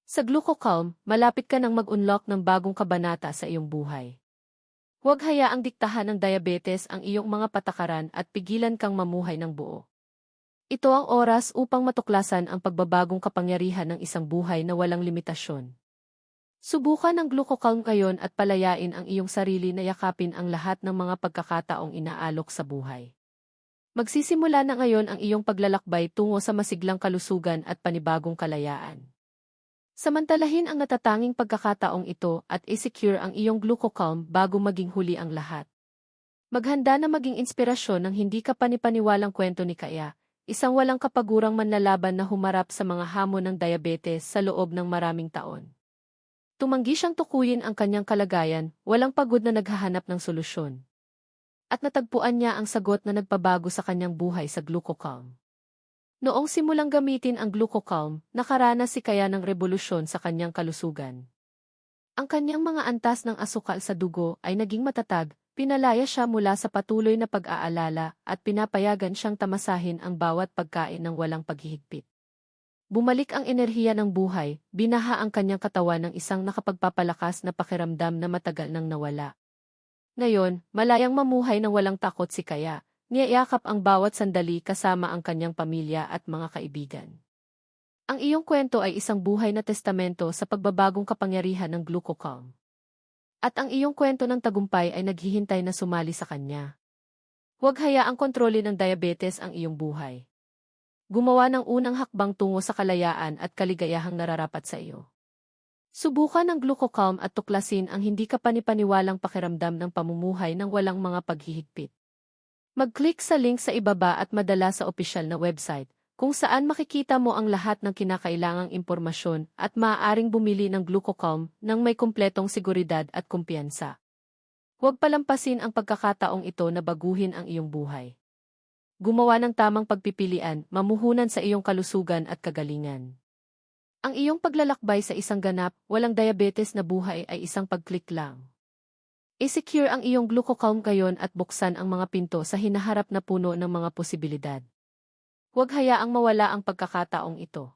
Sa GlucoCalm, malapit ka nang mag-unlock ng bagong kabanata sa iyong buhay. Huwag hayaang diktahan ng diabetes ang iyong mga patakaran at pigilan kang mamuhay ng buo. Ito ang oras upang matuklasan ang pagbabagong kapangyarihan ng isang buhay na walang limitasyon. Subukan ang GlucoCalm ngayon at palayain ang iyong sarili na yakapin ang lahat ng mga pagkakataong inaalok sa buhay. Magsisimula na ngayon ang iyong paglalakbay tungo sa masiglang kalusugan at panibagong kalayaan. Samantalahin ang natatanging pagkakataong ito at i-secure ang iyong GlucoCalm bago maging huli ang lahat. Maghanda na maging inspirasyon ng hindi ka panipaniwalang kwento ni Kaya, isang walang kapagurang manlalaban na humarap sa mga hamon ng diabetes sa loob ng maraming taon. Tumanggi siyang tukuyin ang kanyang kalagayan, walang pagod na naghahanap ng solusyon. At natagpuan niya ang sagot na nagpabago sa kanyang buhay sa GlucoCalm. Noong simulang gamitin ang GlucoCalm, nakaranas si Kaya ng revolusyon sa kanyang kalusugan. Ang kanyang mga antas ng asukal sa dugo ay naging matatag, pinalaya siya mula sa patuloy na pag-aalala at pinapayagan siyang tamasahin ang bawat pagkain ng walang paghihigpit. Bumalik ang enerhiya ng buhay, binaha ang kanyang katawan ng isang nakapagpapalakas na pakiramdam na matagal nang nawala. Ngayon, malayang mamuhay ng walang takot si Kaya. Niyayakap ang bawat sandali kasama ang kanyang pamilya at mga kaibigan. Ang iyong kwento ay isang buhay na testamento sa pagbabagong kapangyarihan ng GlucoCalm. At ang iyong kwento ng tagumpay ay naghihintay na sumali sa kanya. Huwag hayaang kontrolin ng diabetes ang iyong buhay. Gumawa ng unang hakbang tungo sa kalayaan at kaligayahang nararapat sa iyo. Subukan ang GlucoCalm at tuklasin ang hindi ka panipaniwalang pakiramdam ng pamumuhay ng walang mga paghihigpit. Mag-click sa link sa ibaba at madala sa opisyal na website, kung saan makikita mo ang lahat ng kinakailangang impormasyon at maaaring bumili ng GlucoCalm nang may kumpletong seguridad at kumpiyansa. Huwag palampasin ang pagkakataong ito na baguhin ang iyong buhay. Gumawa ng tamang pagpipilian, mamuhunan sa iyong kalusugan at kagalingan. Ang iyong paglalakbay sa isang ganap, walang diabetes na buhay ay isang pag-click lang. I-secure ang iyong GlucoCalm ngayon at buksan ang mga pinto sa hinaharap na puno ng mga posibilidad. Huwag hayaang mawala ang pagkakataong ito.